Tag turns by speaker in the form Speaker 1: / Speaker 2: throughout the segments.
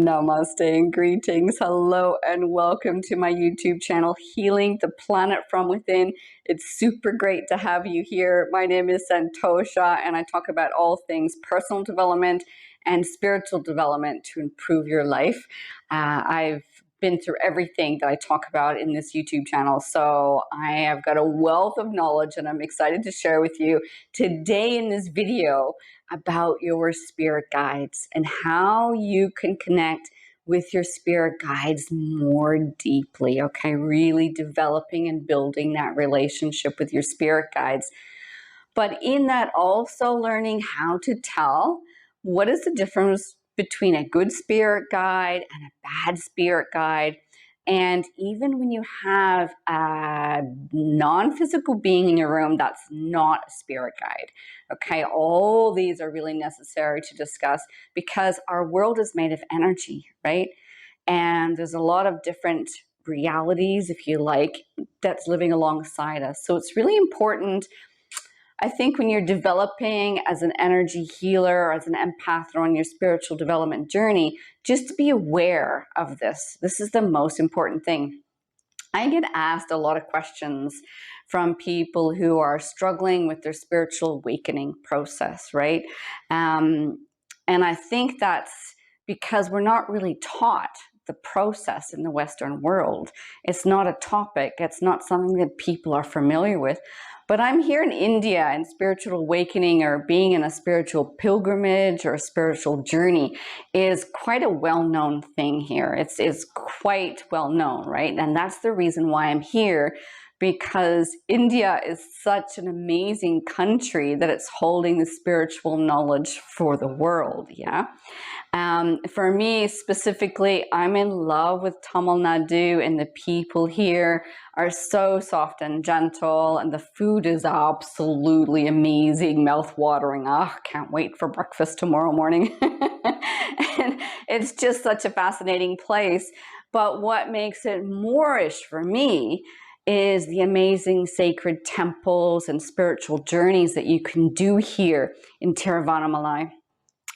Speaker 1: Namaste and greetings. Hello and welcome to my YouTube channel, Healing the Planet from Within. It's super great to have you here. My name is Santosha and I talk about all things personal development and spiritual development to improve your life. I've been through everything that I talk about in this YouTube channel, so I have got a wealth of knowledge and I'm excited to share with you today in this video about your spirit guides and how you can connect with your spirit guides more deeply, okay? Really developing and building that relationship with your spirit guides. But in that, also learning how to tell what is the difference between a good spirit guide and a bad spirit guide. And even when you have a non-physical being in your room, that's not a spirit guide. Okay, all these are really necessary to discuss because our world is made of energy, right? And there's a lot of different realities, if you like, that's living alongside us. So it's really important, I think, when you're developing as an energy healer or as an empath or on your spiritual development journey, just to be aware of this. This is the most important thing. I get asked a lot of questions from people who are struggling with their spiritual awakening process, right? And I think that's because we're not really taught the process in the Western world. It's not a topic. It's not something that people are familiar with. But I'm here in India, and spiritual awakening or being in a spiritual pilgrimage or a spiritual journey is quite a well-known thing here. It's quite well-known, right? And that's the reason why I'm here, because India is such an amazing country that it's holding the spiritual knowledge for the world, yeah? For me specifically, I'm in love with Tamil Nadu, and the people here are so soft and gentle, and the food is absolutely amazing, mouth-watering. Can't wait for breakfast tomorrow morning. And it's just such a fascinating place. But what makes it moreish for me is the amazing sacred temples and spiritual journeys that you can do here in Tiruvannamalai.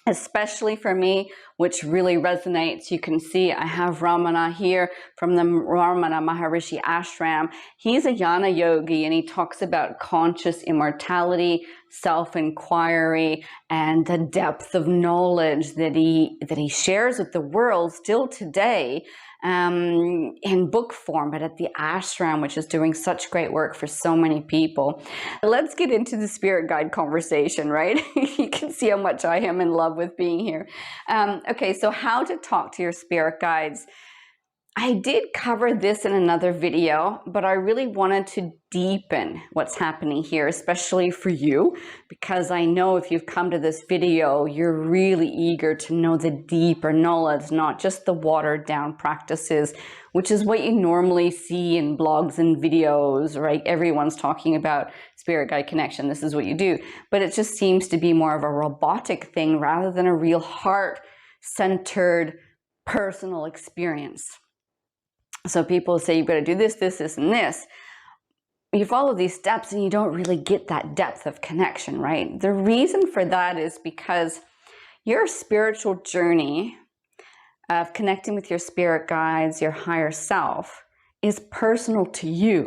Speaker 1: Especially for me, which really resonates. You can see I have Ramana here from the Ramana Maharishi Ashram. He's a Jnana yogi, and he talks about conscious immortality, self-inquiry, and the depth of knowledge that he shares with the world still today, in book form, but at the ashram, which is doing such great work for so many people. Let's get into the spirit guide conversation, right? You can see how much I am in love with being here. Okay, so how to talk to your spirit guides. I did cover this in another video, but I really wanted to deepen what's happening here, especially for you, because I know if you've come to this video, you're really eager to know the deeper knowledge, not just the watered down practices, which is what you normally see in blogs and videos, right? Everyone's talking about spirit guide connection. This is what you do. But it just seems to be more of a robotic thing rather than a real heart-centered personal experience. So people say, you've got to do this, this, this, and this. You follow these steps and you don't really get that depth of connection, right? The reason for that is because your spiritual journey of connecting with your spirit guides, your higher self, is personal to you.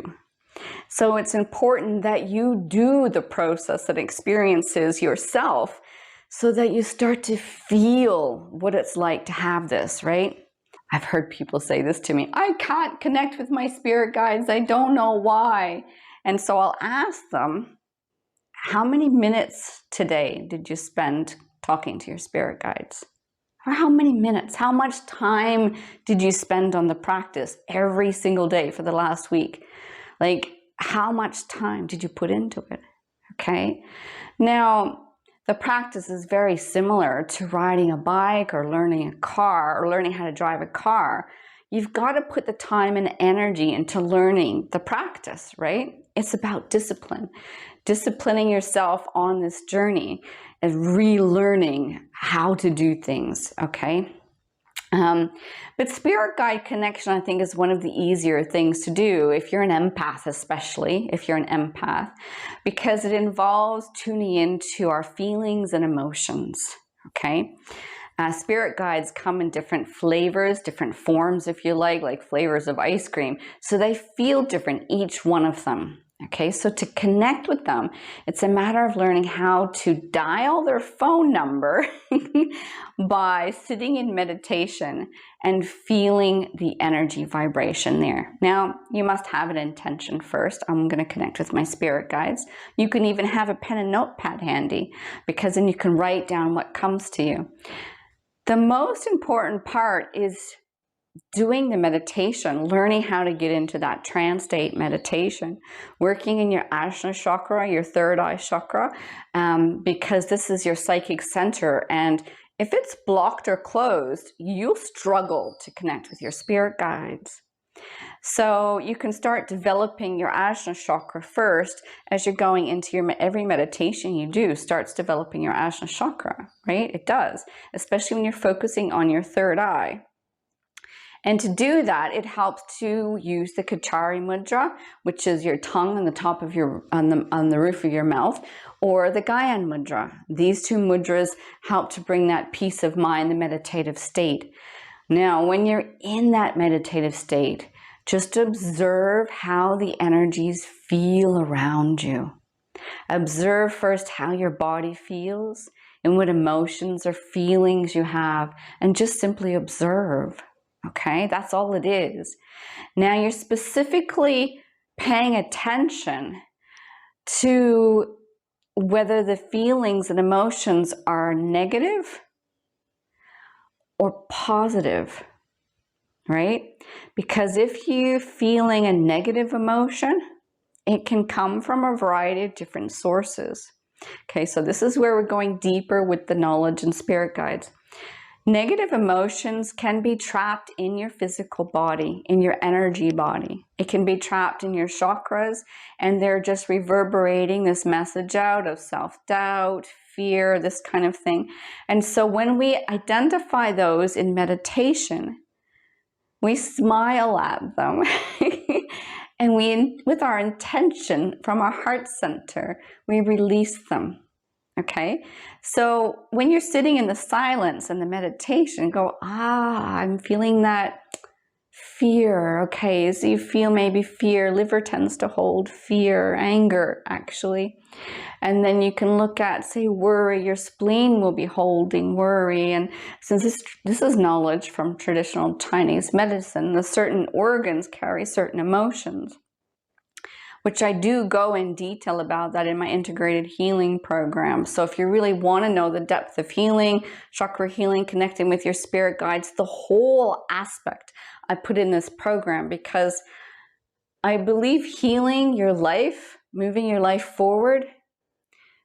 Speaker 1: So it's important that you do the process and experiences yourself so that you start to feel what it's like to have this, right? I've heard people say this to me, I can't connect with my spirit guides, I don't know why. And so I'll ask them, how many minutes today did you spend talking to your spirit guides? Or how many minutes? How much time did you spend on the practice every single day for the last week? Like, how much time did you put into it? Okay. Now, the practice is very similar to riding a bike or learning a car or learning how to drive a car. You've got to put the time and energy into learning the practice, right? It's about discipline. Disciplining yourself on this journey and relearning how to do things, okay? But spirit guide connection, I think, is one of the easier things to do if you're an empath, especially if you're an empath, because it involves tuning into our feelings and emotions, okay? Spirit guides come in different flavors, different forms, if you like flavors of ice cream. So they feel different, each one of them. Okay, so to connect with them, it's a matter of learning how to dial their phone number by sitting in meditation and feeling the energy vibration there. Now, you must have an intention first. I'm going to connect with my spirit guides. You can even have a pen and notepad handy, because then you can write down what comes to you. The most important part is doing the meditation, learning how to get into that trance state meditation, working in your Ajna chakra, your third eye chakra, because this is your psychic center. And if it's blocked or closed, you'll struggle to connect with your spirit guides. So you can start developing your Ajna chakra first as you're going into every meditation you do starts developing your Ajna chakra, right? It does, especially when you're focusing on your third eye. And to do that, it helps to use the Kachari mudra, which is your tongue on the top of your, on the roof of your mouth, or the Gyan mudra. These two mudras help to bring that peace of mind, the meditative state. Now, when you're in that meditative state, just observe how the energies feel around you. Observe first how your body feels and what emotions or feelings you have, and just simply observe. Okay, that's all it is. Now you're specifically paying attention to whether the feelings and emotions are negative or positive, right? Because if you're feeling a negative emotion, it can come from a variety of different sources. Okay, so this is where we're going deeper with the knowledge and spirit guides. Negative emotions can be trapped in your physical body, in your energy body. It can be trapped in your chakras, and they're just reverberating this message out of self-doubt, fear, this kind of thing. And so when we identify those in meditation, we smile at them. And we, with our intention from our heart center, we release them. Okay, so when you're sitting in the silence and the meditation, go, I'm feeling that fear. Okay, so you feel maybe fear. Liver tends to hold fear, anger, actually. And then you can look at, say, worry. Your spleen will be holding worry. And since this is knowledge from traditional Chinese medicine, the certain organs carry certain emotions, which I do go in detail about that in my integrated healing program. So if you really want to know the depth of healing, chakra healing, connecting with your spirit guides, the whole aspect I put in this program, because I believe healing your life, moving your life forward,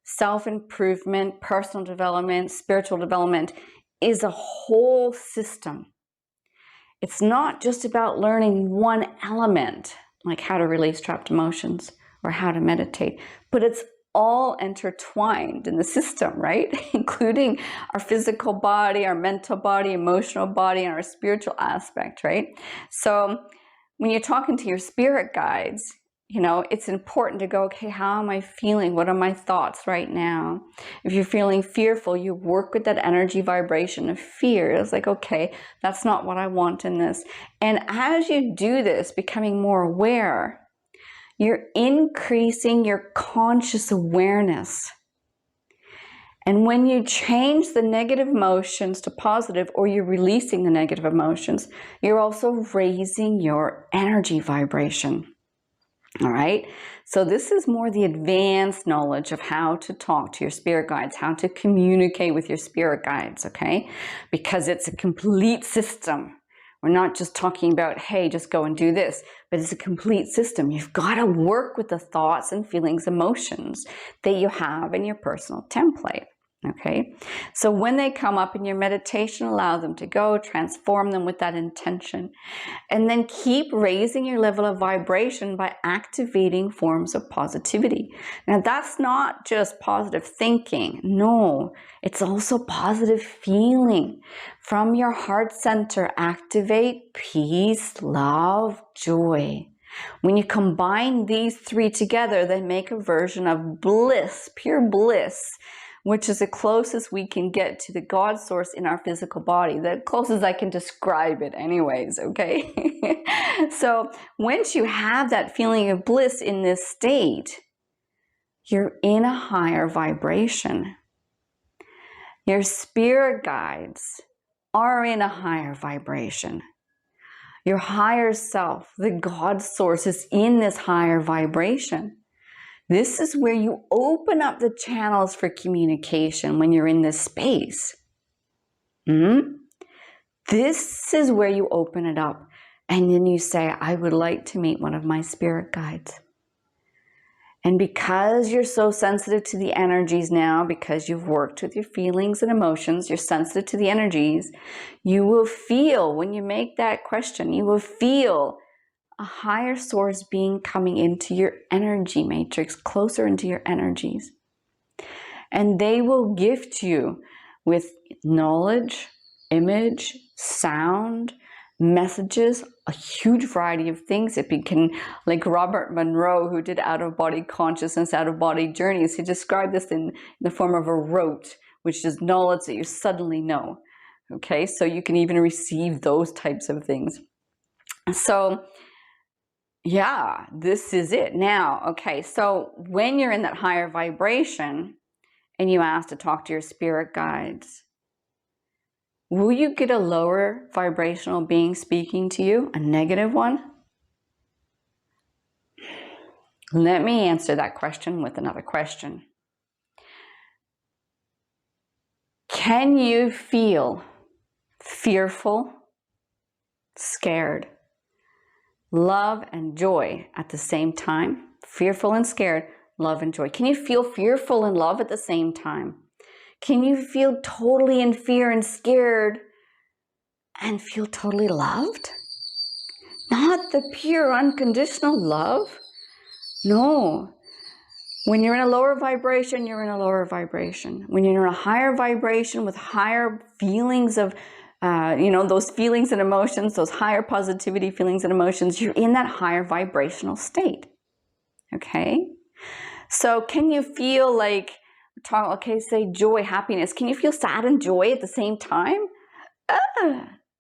Speaker 1: self-improvement, personal development, spiritual development is a whole system. It's not just about learning one element, like how to release trapped emotions or how to meditate, but it's all intertwined in the system, right? Including our physical body, our mental body, emotional body, and our spiritual aspect, right? So when you're talking to your spirit guides, you know, it's important to go, okay, how am I feeling? What are my thoughts right now? If you're feeling fearful, you work with that energy vibration of fear. It's like, okay, that's not what I want in this. And as you do this, becoming more aware, you're increasing your conscious awareness. And when you change the negative emotions to positive, or you're releasing the negative emotions, you're also raising your energy vibration. All right, so this is more the advanced knowledge of how to talk to your spirit guides, how to communicate with your spirit guides, okay? Because it's a complete system. We're not just talking about, hey, just go and do this, but it's a complete system. You've got to work with the thoughts and feelings, emotions that you have in your personal template. Okay, so when they come up in your meditation, allow them to go, transform them with that intention, and then keep raising your level of vibration by activating forms of positivity. Now, that's not just positive thinking. No, it's also positive feeling. From your heart center, activate peace, love, joy. When you combine these three together, they make a version of bliss, pure bliss, which is the closest we can get to the God source in our physical body, the closest I can describe it anyways, okay? So once you have that feeling of bliss in this state, you're in a higher vibration. Your spirit guides are in a higher vibration. Your higher self, the God source, is in this higher vibration. This is where you open up the channels for communication when you're in this space. This is where you open it up. And then you say, I would like to meet one of my spirit guides. And because you're so sensitive to the energies now, because you've worked with your feelings and emotions, you're sensitive to the energies, you will feel, when you make that question, you will feel a higher source being coming into your energy matrix, closer into your energies. And they will gift you with knowledge, image, sound, messages, a huge variety of things. It can, like Robert Monroe, who did out-of-body consciousness, out-of-body journeys, he described this in the form of a rote, which is knowledge that you suddenly know. Okay, so you can even receive those types of things. So yeah, this is it. Now, okay, so when you're in that higher vibration and you ask to talk to your spirit guides, will you get a lower vibrational being speaking to you, a negative one? Let me answer that question with another question. Can you feel fearful, scared, love and joy at the same time? Fearful and scared, love and joy. Can you feel fearful and love at the same time? Can you feel totally in fear and scared and feel totally loved? Not the pure unconditional love. No. When you're in a lower vibration, you're in a lower vibration. When you're in a higher vibration with higher feelings of, those feelings and emotions, those higher positivity feelings and emotions, you're in that higher vibrational state. Okay? So can you feel like, say joy, happiness. Can you feel sad and joy at the same time?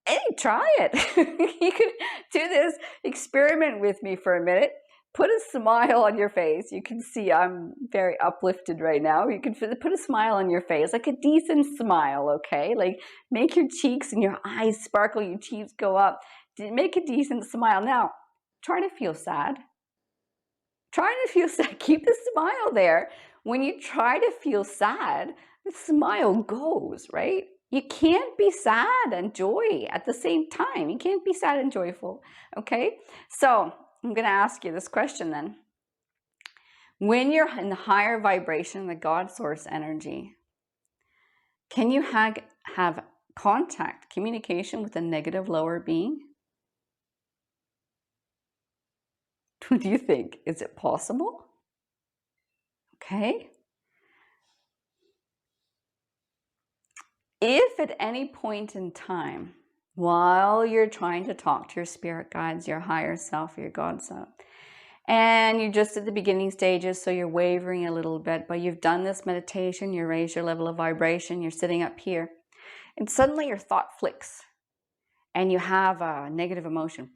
Speaker 1: Hey, try it. You could do this experiment with me for a minute. Put a smile on your face. You can see I'm very uplifted right now. You can put a smile on your face, like a decent smile, okay? Like make your cheeks and your eyes sparkle, your cheeks go up. Make a decent smile. Now, try to feel sad. Try to feel sad. Keep the smile there. When you try to feel sad, the smile goes, right? You can't be sad and joy at the same time. You can't be sad and joyful, okay? So I'm going to ask you this question then. When you're in the higher vibration, the God source energy, can you have contact, communication with a negative lower being? What do you think? Is it possible? Okay. If at any point in time, while you're trying to talk to your spirit guides, your higher self, your God self, and you're just at the beginning stages, so you're wavering a little bit, but you've done this meditation, you raise your level of vibration, you're sitting up here, and suddenly your thought flicks, and you have a negative emotion,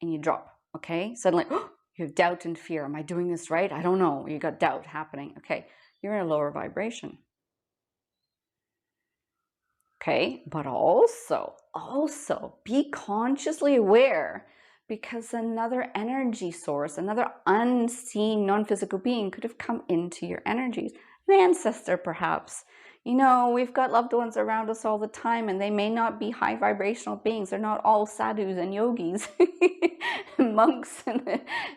Speaker 1: and you drop, okay? Suddenly, you have doubt and fear. Am I doing this right? I don't know. You got doubt happening. Okay, you're in a lower vibration. Okay, but also be consciously aware, because another energy source, another unseen, non-physical being could have come into your energies. An ancestor, perhaps. You know, we've got loved ones around us all the time, and they may not be high vibrational beings. They're not all sadhus and yogis, monks, and,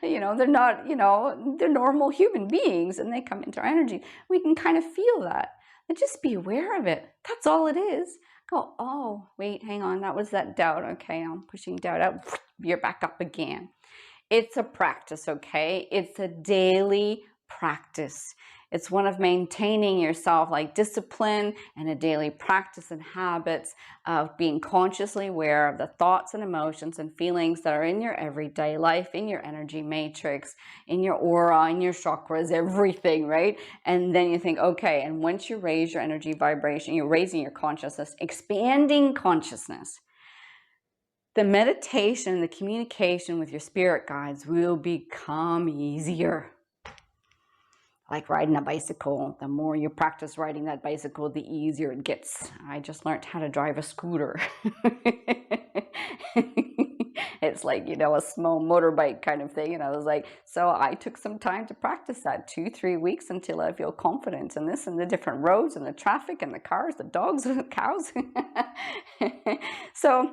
Speaker 1: they're not, they're normal human beings, and they come into our energy. We can kind of feel that. And just be aware of it. That's all it is. Go, oh, wait, hang on. That was that doubt. Okay, I'm pushing doubt out. You're back up again. It's a practice, okay? It's a daily practice. It's one of maintaining yourself, like discipline and a daily practice and habits of being consciously aware of the thoughts and emotions and feelings that are in your everyday life, in your energy matrix, in your aura, in your chakras, everything, right? And then you think, okay, and once you raise your energy vibration, you're raising your consciousness, expanding consciousness, the meditation, the communication with your spirit guides will become easier. Like riding a bicycle. The more you practice riding that bicycle, the easier it gets. I just learned how to drive a scooter. It's like, you know, a small motorbike kind of thing. And I was like, so I took some time to practice that 2-3 weeks until I feel confident in this and the different roads and the traffic and the cars, the dogs, the cows. So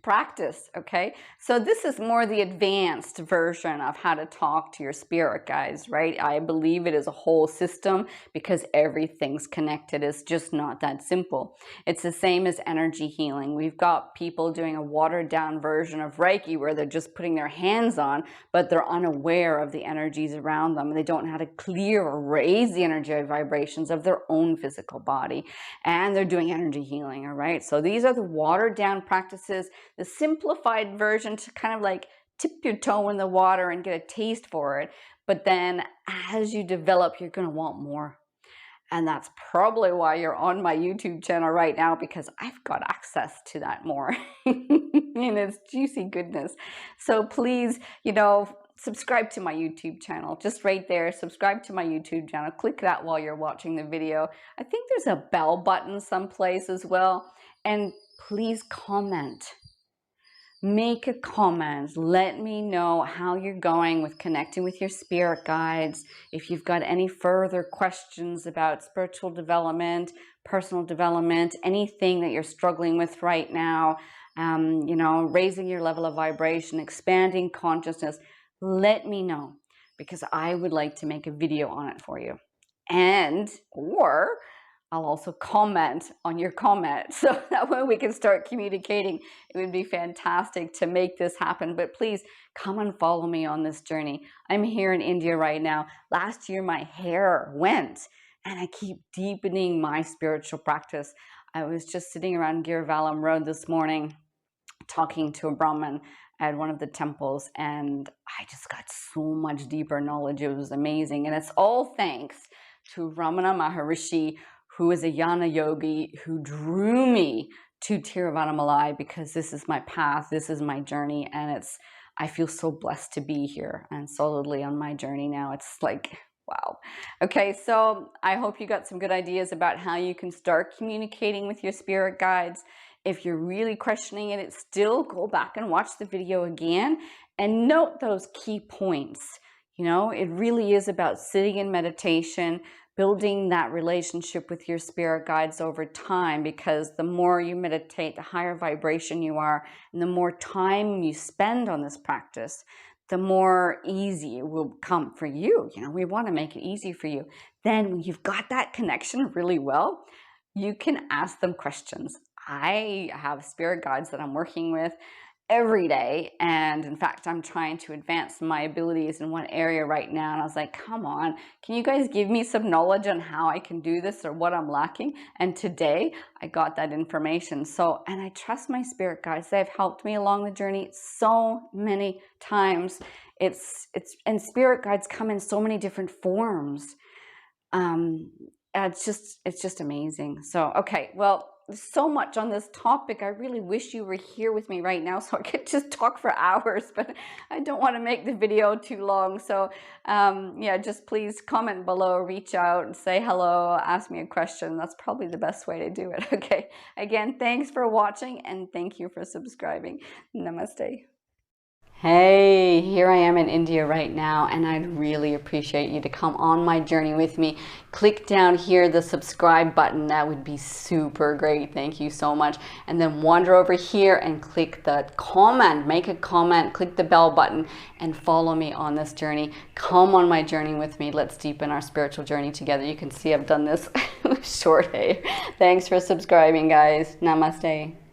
Speaker 1: practice, okay? So this is more the advanced version of how to talk to your spirit guides, right? I believe it is a whole system because everything's connected. It's just not that simple. It's the same as energy healing. We've got people doing a watered down version of Reiki where they're just putting their hands on, but they're unaware of the energies around them. They don't know how to clear or raise the energy vibrations of their own physical body. And they're doing energy healing, all right? So these are the watered down practices, the simplified version to kind of like tip your toe in the water and get a taste for it. But then as you develop, you're going to want more. And that's probably why you're on my YouTube channel right now, because I've got access to that more. And it's juicy goodness. So please, you know, subscribe to my YouTube channel. Just right there, subscribe to my YouTube channel. Click that while you're watching the video. I think there's a bell button someplace as well. And please comment. Make a comment. Let me know how you're going with connecting with your spirit guides. If you've got any further questions about spiritual development, personal development, anything that you're struggling with right now, you know, raising your level of vibration, expanding consciousness, let me know, because I would like to make a video on it for you. Or I'll also comment on your comment, so that way we can start communicating. It would be fantastic to make this happen. But please come and follow me on this journey. I'm here in India right now. Last year my hair went, and I keep deepening my spiritual practice. I was just sitting around Girvalam Road this morning talking to a Brahmin at one of the temples, and I just got so much deeper knowledge. It was amazing. And it's all thanks to Ramana Maharishi, who is a Jnana yogi, who drew me to Tiruvannamalai, because this is my path, this is my journey, and I feel so blessed to be here and solidly on my journey now. It's like, wow. Okay, so I hope you got some good ideas about how you can start communicating with your spirit guides. If you're really questioning it, still go back and watch the video again and note those key points. You know, it really is about sitting in meditation, building that relationship with your spirit guides over time, because the more you meditate, the higher vibration you are, and the more time you spend on this practice, the more easy it will come for you. You know, we want to make it easy for you. Then when you've got that connection really well, you can ask them questions. I have spirit guides that I'm working with every day, and in fact I'm trying to advance my abilities in one area right now, and I was like, come on, can you guys give me some knowledge on how I can do this or what I'm lacking? And today I got that information. So, and I trust my spirit guides. They've helped me along the journey so many times. And spirit guides come in so many different forms. It's just amazing. So, okay, well, there's so much on this topic. I really wish you were here with me right now so I could just talk for hours, but I don't want to make the video too long. So yeah, just please comment below, reach out and say hello, ask me a question. That's probably the best way to do it. Okay, again, thanks for watching and thank you for subscribing. Namaste. Hey, here I am in India right now, and I'd really appreciate you to come on my journey with me. Click down here, the subscribe button. That would be super great. Thank you so much. And then wander over here and click the comment. Make a comment, click the bell button, and follow me on this journey. Come on my journey with me. Let's deepen our spiritual journey together. You can see I've done this short hair. Thanks for subscribing, guys. Namaste.